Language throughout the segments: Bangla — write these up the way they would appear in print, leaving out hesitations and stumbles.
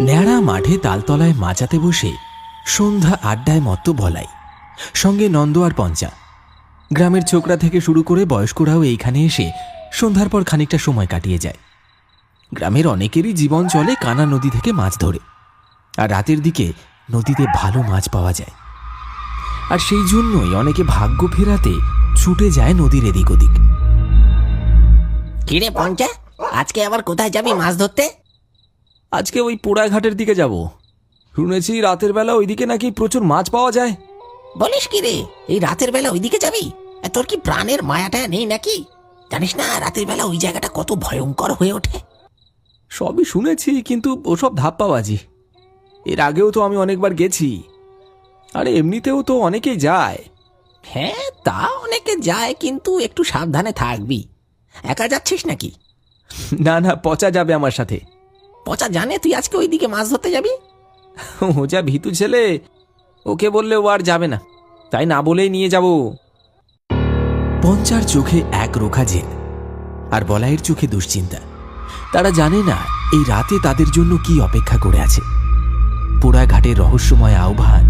ন্যাড়া মাঠে তালতলায় মাচাতে বসে সন্ধ্যা আড্ডায় মত্ত বলাই, সঙ্গে নন্দ আর পঞ্চা। গ্রামের ছোকরা থেকে শুরু করে বয়স্করাও এইখানে এসে সন্ধ্যার পর খানিকটা সময় কাটিয়ে যায়। গ্রামের অনেকেরই জীবন চলে কানা নদী থেকে মাছ ধরে, আর রাতের দিকে নদীতে ভালো মাছ পাওয়া যায়। আর সেই জন্যই অনেকে ভাগ্য ফেরাতে ছুটে যায় নদীর এদিক ওদিক। কিরে পঞ্চা, আজকে আবার কোথায় যাবি মাছ ধরতে? আজকে ওই পোড়াঘাটের দিকে যাব। শুনেছি রাতের বেলা ওইদিকে নাকি প্রচুর মাছ পাওয়া যায়। বলিস কি রে, এই রাতের বেলা ওইদিকে যাবি? তোর কি প্রাণের মায়াটা নেই নাকি? জানিস না রাতের বেলা ওই জায়গাটা কত ভয়ঙ্কর হয়ে ওঠে? সবই শুনেছি, কিন্তু ওসব ধাপ্পাবাজি। এর আগেও তো আমি অনেকবার গেছি, আরে এমনিতেও তো অনেকেই যায়। হ্যাঁ, তা অনেকে যায়, কিন্তু একটু সাবধানে থাকবি। একা যাচ্ছিস নাকি? না না, পচা যাবে আমার সাথে। পচা জানে তুই আজকে ওইদিকে মাছ ধরতে যাবি? ও যা ভীতু ছেলে, ওকে বললে ও আর যাবে না, তাই না বলেই নিয়ে যাব। পঞ্চার চোখে এক রোখা জেদ, আর বলাইয়ের চোখে দুশ্চিন্তা। তারা জানে না এই রাতে তাদের জন্য কি অপেক্ষা করে আছে। পোড়াঘাটের রহস্যময় আহ্বান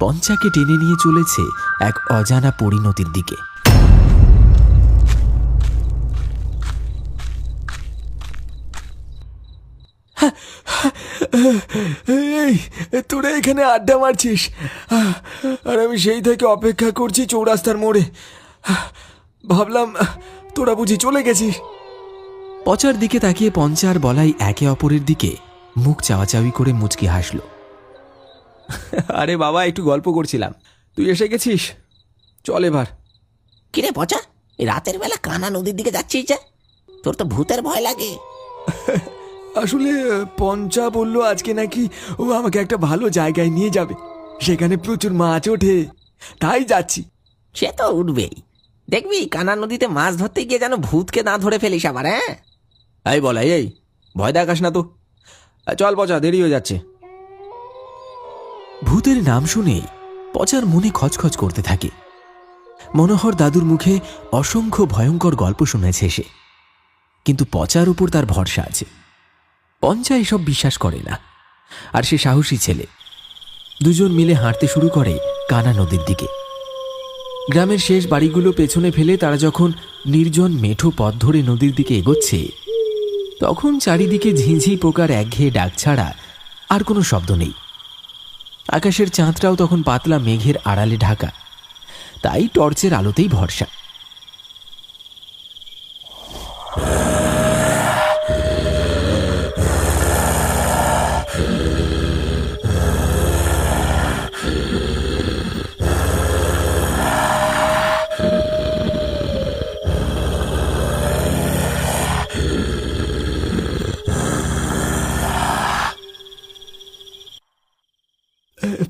পঞ্চাকে টেনে নিয়ে চলেছে এক অজানা পরিণতির দিকে। তোরা এখানে আড্ডা মারছিস, আর আমি সেই থেকে অপেক্ষা করছি চৌরাস্তার মোড়ে। ভাবলাম তোরা বুঝি চলে গেছিস। পচার দিকে তাকিয়ে পঞ্চা আর বলাই একে অপরের দিকে মুখ চাওয়াচাওয়ি করে মুচকি হাসল। আরে বাবা, একটু গল্প করছিলাম, তুই এসে গেছিস, চল এবার। কিরে পচা, এই রাতের বেলা কানা নদীর দিকে যাচ্ছিস যে? তোর তো ভূতের ভয় লাগে। আসলে পঞ্চা বললো আজকে নাকি ও আমাকে একটা ভালো জায়গায় নিয়ে যাবে, সেখানে প্রচুর মাছ ওঠে, তাই যাচ্ছি। সে তো উঠবেই, দেখবি কানা নদীতে মাছ ধরতে গিয়ে যেন ভূতকে না ধরে ফেলিস আবার। হ্যাঁ, এই বলাই, এই ভয় দেখাস না তো, চল পচা, দেরি হয়ে যাচ্ছে। ভূতের নাম শুনে পচার মনে খচখচ করতে থাকে। মনোহর দাদুর মুখে অসংখ্য ভয়ঙ্কর গল্প শুনেছে সে, কিন্তু পচার উপর তার ভরসা আছে। পঞ্চা এসব বিশ্বাস করে না, আর সে সাহসী ছেলে। দুজন মিলে হাঁটতে শুরু করে কানা নদীর দিকে। গ্রামের শেষ বাড়িগুলো পেছনে ফেলে তারা যখন নির্জন মেঠো পথ ধরে নদীর দিকে এগোচ্ছে, তখন চারিদিকে ঝিঁঝি পোকার একঘেয়ে ডাক ছাড়া আর কোনো শব্দ নেই। আকাশের চাঁদটাও তখন পাতলা মেঘের আড়ালে ঢাকা, তাই টর্চের আলোতেই ভরসা।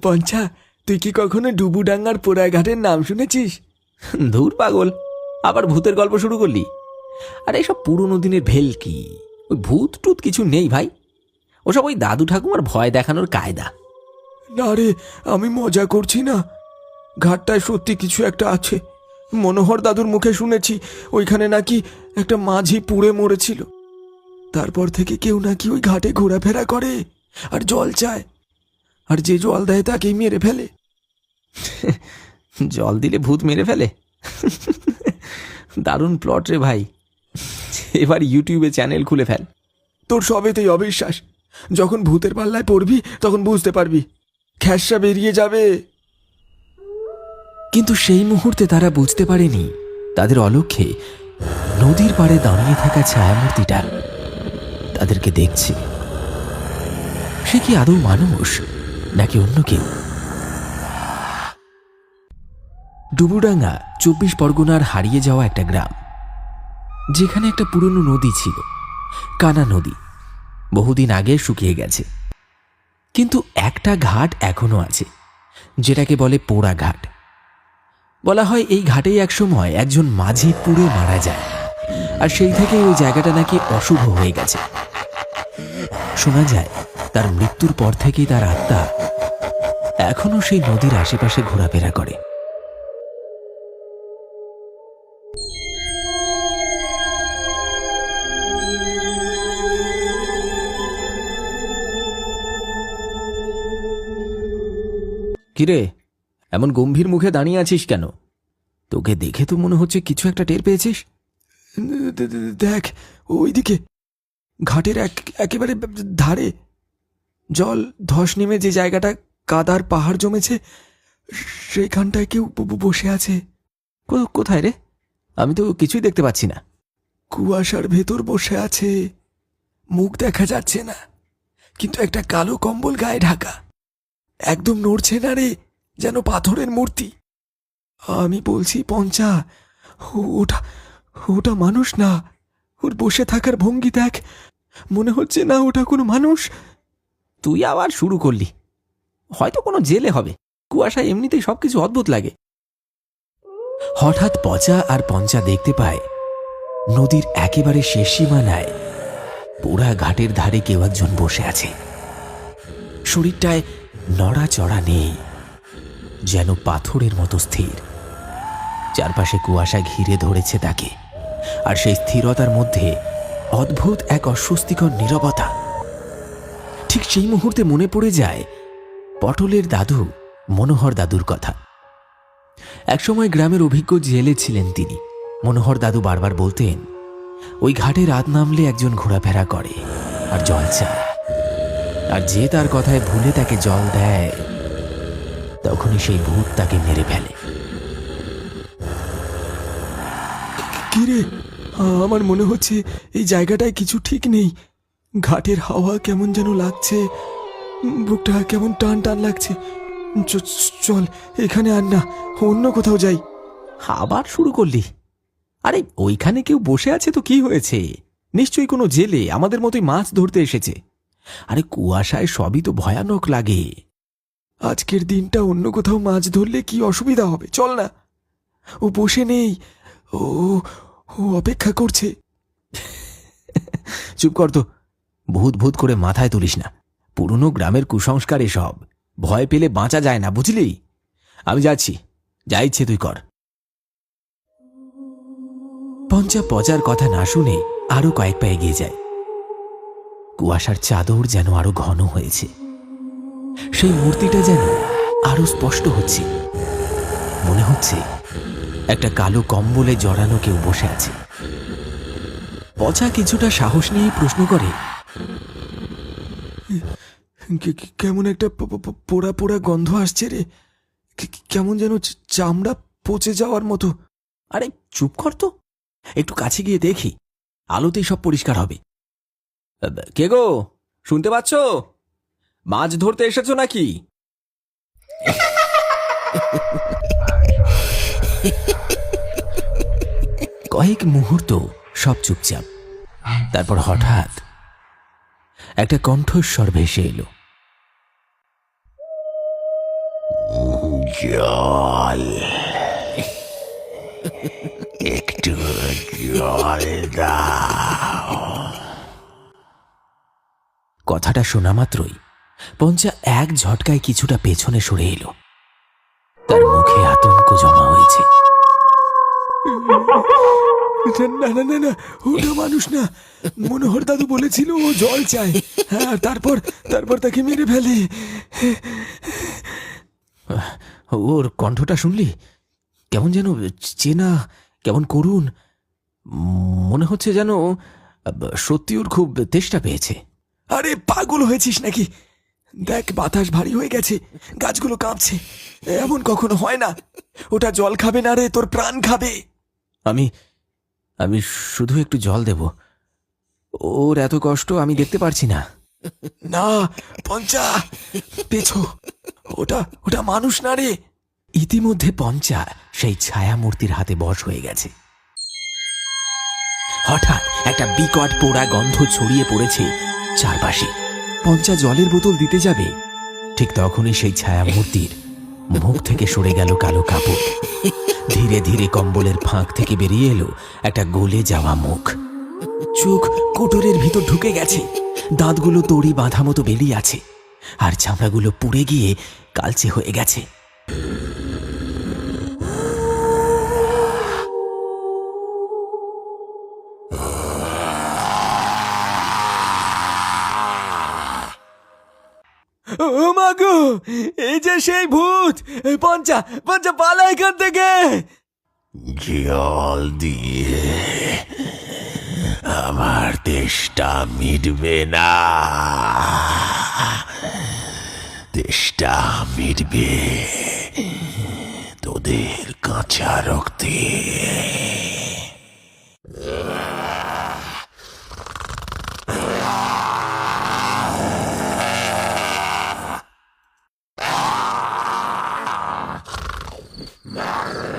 পঞ্চা, তুই কি কখনো ডুবুডাঙ্গার পোড়াঘাটের নাম শুনেছিস? ধুর পাগল, আবার ভূতের গল্প শুরু করলি? আর এইসব পুরনো দিনের ভেলকি, ওই ভূত টুত কিছু নেই ভাই, ওসব ওই দাদু ঠাকুমার ভয় দেখানোর কায়দা। না রে, আমি মজা করছি না, ঘাটটায় সত্যি কিছু একটা আছে। মনোহর দাদুর মুখে শুনেছি ওইখানে নাকি একটা মাঝি পুড়ে মরেছিল। তারপর থেকে কেউ নাকি ওই ঘাটে ঘোরাফেরা করে আর জল চায়, আর যে জল দেয় তাকেই মেরে ফেলে। জল দিলে ভূত মেরে ফেলে? দারুণ প্লট রে ভাই, এবার ইউটিউবে চ্যানেল খুলে ফেল। তোর সবেতেই অবিশ্বাস, যখন ভূতের পাল্লায় পড়বি তখন বুঝতে পারবি, খ্যাসা বেরিয়ে যাবে। কিন্তু সেই মুহূর্তে তারা বুঝতে পারেনি তাদের অলক্ষ্যে নদীর পাড়ে দাঁড়িয়ে থাকা ছায়ামূর্তিটা তাদেরকে দেখছে। সে কি আদৌ মানুষ নাকি অন্য কেউ? ডুবুডাঙ্গা 24 পরগনার হারিয়ে যাওয়া একটা গ্রাম, যেখানে একটা পুরনো নদী ছিল, কানা নদী। বহুদিন আগে শুকিয়ে গেছে, কিন্তু একটা ঘাট এখনো আছে, যেটাকে বলে পোড়া ঘাট। বলা হয় এই ঘাটেই একসময় একজন মাঝি পুড়ে মারা যায়, আর সেই থেকে ওই জায়গাটা নাকি অশুভ হয়ে গেছে। শোনা যায় তার মৃত্যুর পর থেকেই তার আত্মা এখনো সেই নদীর আশেপাশে ঘোরাফেরা করে। কিরে, এমন গম্ভীর মুখে দাঁড়িয়ে আছিস কেন? তোকে দেখে তো মনে হচ্ছে কিছু একটা টের পেয়েছিস। দেখ ওইদিকে, ঘাটের একেবারে ধারে জল ধস নেমে যে জায়গাটা কাদার পাহাড় জমেছে, সেইখানটায় কেউ বসে আছে। কোথায় রে? আমি তো কিছুই দেখতে পাচ্ছি না। কুয়াশার ভেতর বসে আছে, মুখ দেখা যাচ্ছে না, কিন্তু একটা কালো কম্বল গায়ে ঢাকা, একদম নড়ছে না রে, যেন পাথরের মূর্তি। আমি বলছি পঞ্চা, ওটা ওটা মানুষ না। ওর বসে থাকার ভঙ্গি দেখ, মনে হচ্ছে না ওটা কোনো মানুষ। তুই আবার শুরু করলি। হয়তো কোনো জেলে হবে। কুয়াশায় এমনিতেই সবকিছু অদ্ভুত লাগে। হঠাৎ পচা আর পঞ্চা দেখতে পায় নদীর একেবারে শেষ সীমানায় পোড়া ঘাটের ধারে কেউ একজন বসে আছে। শরীরটায় নড়াচড়া নেই, যেন পাথরের মতো স্থির। চারপাশে কুয়াশা ঘিরে ধরেছে তাকে, আর সেই স্থিরতার মধ্যে অদ্ভুত এক অস্বস্তিকর নীরবতা। ঠিক সেই মুহূর্তে মনে পড়ে যায় পটলের দাদু মনোহর দাদুর কথা। একসময় গ্রামের অভিজ্ঞ জেলে ছিলেন তিনি। মনোহর দাদু বারবার বলতেন, ওই ঘাটে রাত নামলে একজন ঘোরাফেরা করে আর জল চায়, আর যে তার কথায় ভুলে তাকে জল দেয়, তখনই সেই ভূত তাকে মেরে ফেলে। কিরে, আমার মনে হচ্ছে এই জায়গাটায় কিছু ঠিক নেই। ঘাটের হাওয়া কেমন যেন লাগছে, বুকটা কেমন টান টান লাগছে। চল এখানে আর না, অন্য কোথাও যাই। আবার শুরু করলি? আরে ওইখানে কেউ বসে আছে তো কি হয়েছে? নিশ্চয়ই কোনো জেলে আমাদের মতোই মাছ ধরতে এসেছে। আরে কুয়াশায় সবই তো ভয়ানক লাগে। আজকের দিনটা অন্য কোথাও মাছ ধরলে কি অসুবিধা হবে? চল না। ও বসে নেই, ও ও অপেক্ষা করছে। চুপ কর তো, ভূত ভূত করে মাথায় তুলিস না। পুরনো গ্রামের কুসংস্কার এসব। ভয় পেলে বাঁচা যায় না, বুঝলি? আমি যাচ্ছি, যা ইচ্ছে তুই কর। পঞ্চা পচার কথা না শুনে আরো কয়েক পা এগিয়ে যায়। কুয়াশার চাদর যেন আরো ঘন হয়েছে। সেই মূর্তিটা যেন আরো স্পষ্ট হচ্ছে। মনে হচ্ছে একটা কালো কম্বলে জড়ানো কেউ বসে আছে। পচা কিছুটা সাহস নিয়ে প্রশ্ন করে, কেমন একটা পোড়া পোড়া গন্ধ আসছে রে, কেমন যেন চামড়া পচে যাওয়ার মতো। আরে চুপ কর তো, একটু কাছে গিয়ে দেখি, আলোতেই সব পরিষ্কার হবে। কে গো, শুনতে পাচ্ছ? মাছ ধরতে এসেছো নাকি? কয়েক মুহূর্ত সব চুপচাপ। তারপর হঠাৎ একটা কণ্ঠস্বর ভেসে এলো, জল, একটু জল দাও। কথাটা শোনা মাত্রই পঞ্চা এক ঝটকায় কিছুটা পেছনে সরে এলো। তার মুখে আতঙ্ক জমা হয়েছে। না না না না, ওটা মানুষ না। মনোহর দাদু বলেছিল ও জল চায়, হ্যাঁ, তারপর তারপর তাকে মেরে ফেলে। ওর কণ্ঠটা শুনলি? কেমন যেন চেনা, কেমন করুণ। মনে হচ্ছে যেন সত্যি ওর খুব তেষ্টা পেয়েছে। আরে পাগল হয়েছিস নাকি? দেখ, বাতাস ভারী হয়ে গেছে, গাছগুলো কাঁপছে। এমন কখনো হয় না। ওটা জল খাবে না রে, তোর প্রাণ খাবে। আমি আমি শুধু একটু জল দেব। ওর এত কষ্ট আমি দেখতে পারছি না। না পঞ্চা, পেছো, ওটা ওটা মানুষ না রে। ইতিমধ্যে পঞ্চা সেই ছায়া মূর্তির হাতে বশ হয়ে গেছে। হঠাৎ একটা বিকট পোড়া গন্ধ ছড়িয়ে পড়েছে চারপাশে। পঞ্চা জলের বোতল দিতে যাবে, ঠিক তখনই সেই ছায়া মূর্তির মুখ থেকে সরে গেল কালো কাপড়। ধীরে ধীরে কম্বলের ফাঁক থেকে বেরিয়ে এলো একটা গলে যাওয়া মুখ। চোখ কোটরের ভিতর ঢুকে গেছে, দাঁতগুলো দড়ি বাঁধা মতো বেরিয়ে আছে, আর চামড়াগুলো পুড়ে গিয়ে কালচে হয়ে গেছে। ও মাগো, এই যে সেই ভূত! পঞ্চা, পঞ্চা, পালা এখান থেকে! জল দিয়ে আমার তেষ্টা মিটবে না, তেষ্টা মিটবে তোদের কাঁচা রক্তে।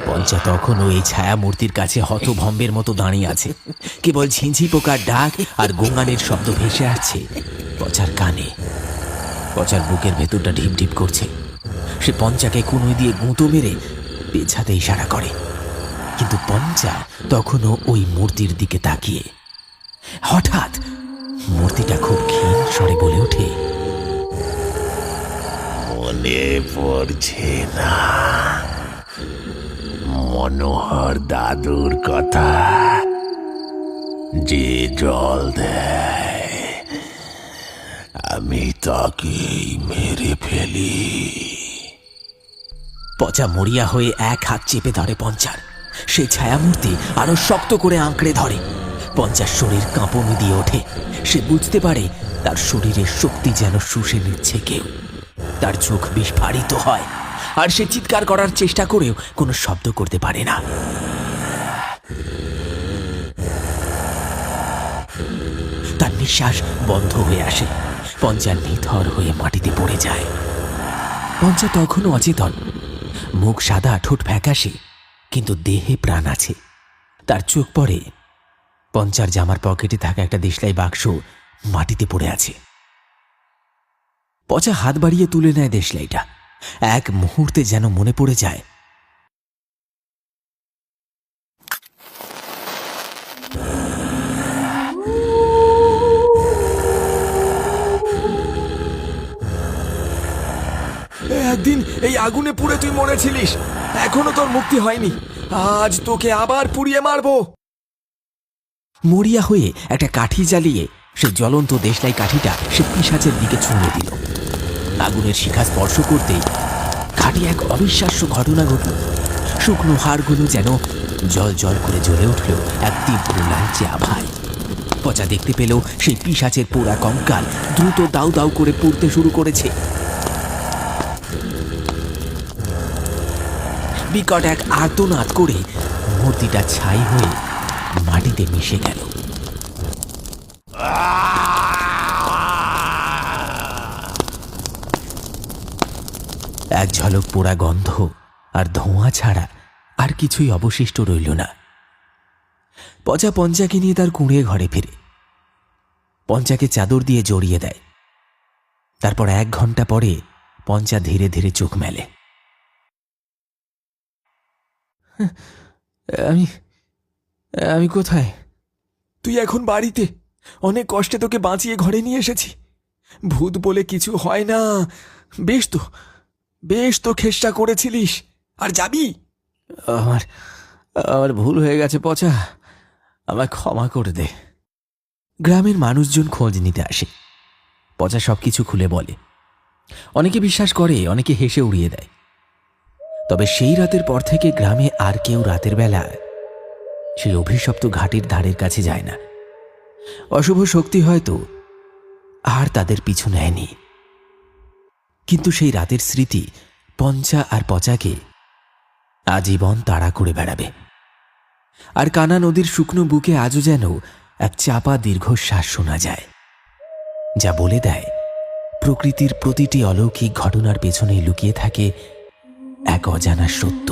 পঞ্চা তখনও এই ছায়া মূর্তির কাছে হতভম্বের মতো দাঁড়িয়ে আছে। কেবল ঝিঁঝি পোকার ডাক আর গোঙানের শব্দ ভেসে আসছে পচার কানে। পচার বুকের ভেতরটা ঢিপ ঢিপ করছে। সে পঞ্চাকে কুনোই দিয়ে গুঁতো মেরে পেছাতে ইশারা করে, কিন্তু পঞ্চা তখনও ওই মূর্তির দিকে তাকিয়ে। হঠাৎ মূর্তিটা খুব ক্ষীণ স্বরে বলে ওঠে, মনে পড়ছে না মনোহর দাদুর কথা, যে জল দেয় আমি তাকেই মেরে ফেলি। পচা মরিয়া হয়ে এক হাত চেপে ধরে পঞ্চার। সেই ছায়ামূর্তি আরো শক্ত করে আঁকড়ে ধরে। পঞ্চার শরীর কাঁপনি দিয়ে ওঠে। সে বুঝতে পারে তার শরীরের শক্তি যেন শুষে নিচ্ছে কেউ। তার চোখ বিস্ফারিত হয়, আর সে চিৎকার করার চেষ্টা করেও কোনো শব্দ করতে পারে না। তার নিঃশ্বাস বন্ধ হয়ে আসে। পঞ্চা নিথর হয়ে মাটিতে পড়ে যায়। পঞ্চা তখনও অচেতন। মুখ সাদা, ঠোঁট ফ্যাকাশে, কিন্তু দেহে প্রাণ আছে। তার চোখ পড়ে পঞ্চার জামার পকেটে থাকা একটা দেশলাই বাক্স মাটিতে পড়ে আছে। পচা হাত বাড়িয়ে তুলে নেয় দেশলাইটা। এক মুহূর্তে যেন মনে পড়ে যায় একদিন এই আগুনে পুড়ে তুই মরেছিলিস, এখনো তোর মুক্তি হয়নি। আজ তোকে আবার পুড়িয়ে মারবো। মরিয়া হয়ে একটা কাঠি জ্বালিয়ে সে জ্বলন্ত দেশলাই কাঠিটা সে পিশাচের দিকে ছুঁড়ে দিল। আগুনের শিখা স্পর্শ করতেই কাঠি এক অবিশ্বাস্য ঘটনা ঘটল। শুকনো হাড়গুলো যেন জল জল করে জ্বলে উঠল এক তীব্র লালচে আভায়। পচা দেখতে পেল সেই পিশাচের পোড়া কঙ্কাল দ্রুত দাউ দাউ করে পুড়তে শুরু করেছে। বিকট এক আর্তনাদ করে মূর্তিটা ছাই হয়ে মাটিতে মিশে গেল। এক ঝলক পোড়া গন্ধ আর ধোঁয়া ছাড়া আর কিছুই অবশিষ্ট রইল না। পচা পঞ্চাকে নিয়ে তার কুঁড়ে ঘরে ফিরে। পঞ্চাকে চাদর দিয়ে জড়িয়ে দেয়। তারপর 1 ঘন্টা পরে পঞ্চা ধীরে ধীরে চোখ মেলে। আমি আমি কোথায়? তুই এখন বাড়িতে। অনেক কষ্টে তোকে বাঁচিয়ে ঘরে নিয়ে এসেছি। ভূত বলে কিছু হয় না। বেশ তো খেষ্টা করেছিলিস। আর যাবি? আমার আমার ভুল হয়ে গেছে পচা, আমায় ক্ষমা করে দে। গ্রামের মানুষজন খোঁজ নিতে আসে। পচা সবকিছু খুলে বলে। অনেকে বিশ্বাস করে, অনেকে হেসে উড়িয়ে দেয়। তবে সেই রাতের পর থেকে গ্রামে আর কেউ রাতের বেলা সেই অভিশপ্ত ঘাটের ধারের কাছে যায় না। অশুভ শক্তি হয়তো আর তাদের পিছু নেয়নি, কিন্তু সেই রাতের স্মৃতি পঞ্চা আর পচাকে আজীবন তাড়া করে বেড়াবে। আর কানা নদীর শুকনো বুকে আজও যেন এক চাপা দীর্ঘশ্বাস শোনা যায়, যা বলে দেয় প্রকৃতির প্রতিটি অলৌকিক ঘটনার পেছনেই লুকিয়ে থাকে এক অজানা সত্য।